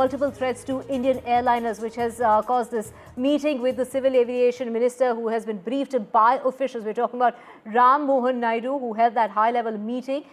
Multiple threats to Indian airliners, which has caused this meeting with the Civil Aviation Minister, who has been briefed by officials. We're talking about Mohan Naidu, who held that high-level meeting.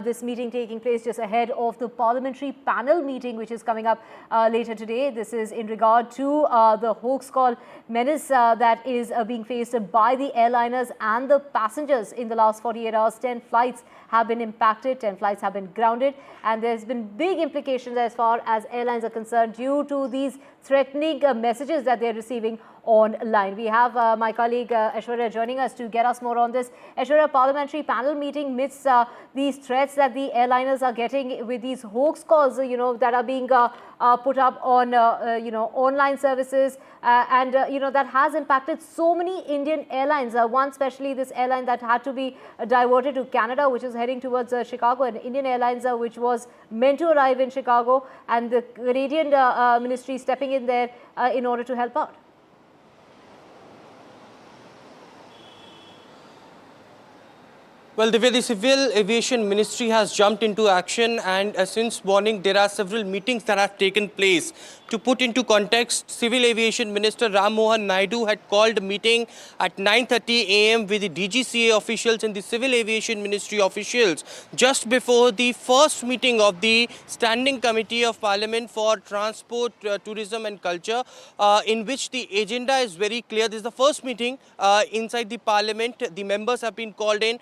This meeting taking place just ahead of the Parliamentary panel meeting, which is coming up later today. This is in regard to the hoax call menace that is being faced by the airliners and the passengers. In the last 48 hours, 10 flights have been impacted, 10 flights have been grounded, and there's been big implications as far as airlines are concerned due to these threatening messages that they're receiving online. We have my colleague Aishwarya joining us to get us more on this. Aishwarya, Parliamentary panel meeting amidst these threats that the airliners are getting with these hoax calls, that are being put up on, online services, and that has impacted so many Indian airlines. One, especially this airline that had to be diverted to Canada, which is heading towards Chicago, and Indian Airlines, which was meant to arrive in Chicago, and the Canadian ministry stepping in there in order to help out. Well, the Civil Aviation Ministry has jumped into action, and since morning there are several meetings that have taken place. To put into context, Civil Aviation Minister Mohan Naidu had called a meeting at 9:30 a.m. with the DGCA officials and the Civil Aviation Ministry officials just before the first meeting of the Standing Committee of Parliament for Transport, Tourism and Culture, in which the agenda is very clear. This is the first meeting inside the Parliament. The members have been called in,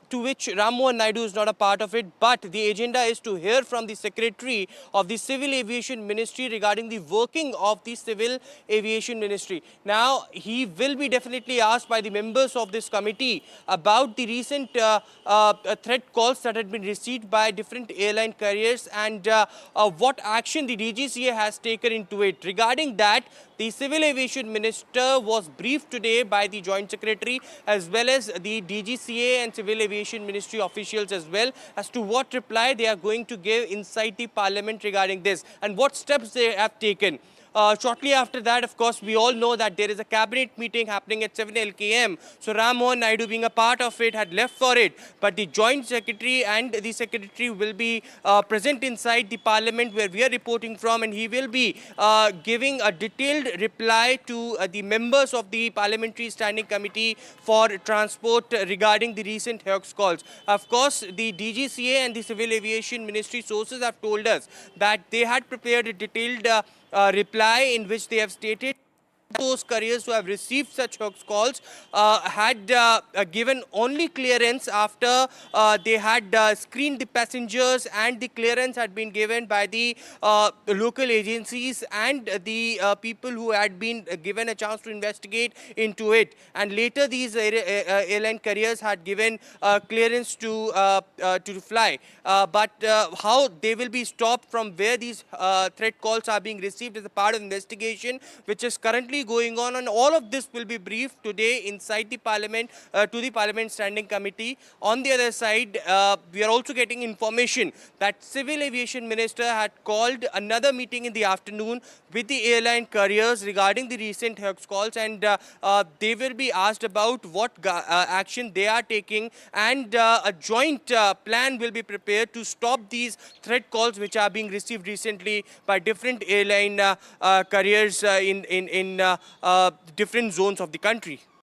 to which Mohan Naidu is not a part of it, but the agenda is to hear from the Secretary of the Civil Aviation Ministry regarding the working of the Civil Aviation Ministry. Now, he will be definitely asked by the members of this committee about the recent threat calls that had been received by different airline carriers and what action the DGCA has taken into it. Regarding that, the Civil Aviation Minister was briefed today by the Joint Secretary as well as the DGCA and Civil Aviation Ministry officials as well as to what reply they are going to give inside the Parliament regarding this and what steps they have taken. Shortly after that, of course, we all know that there is a cabinet meeting happening at 7 LKM. So Mohan Naidu, being a part of it, had left for it. But the Joint Secretary and the Secretary will be present inside the Parliament where we are reporting from, and he will be giving a detailed reply to the members of the Parliamentary Standing Committee for Transport regarding the recent hoax calls. Of course, the DGCA and the Civil Aviation Ministry sources have told us that they had prepared a detailed reply in which they have stated those carriers who have received such hoax calls had given only clearance after they had screened the passengers, and the clearance had been given by the local agencies and the people who had been given a chance to investigate into it. And later these airline carriers had given clearance to fly. But how they will be stopped from where these threat calls are being received is a part of investigation which is currently going on, and all of this will be briefed today inside the Parliament to the Parliament Standing Committee. On the other side, we are also getting information that Civil Aviation Minister had called another meeting in the afternoon with the airline carriers regarding the recent hoax calls, and they will be asked about what action they are taking, and a joint plan will be prepared to stop these threat calls which are being received recently by different airline carriers in different zones of the country.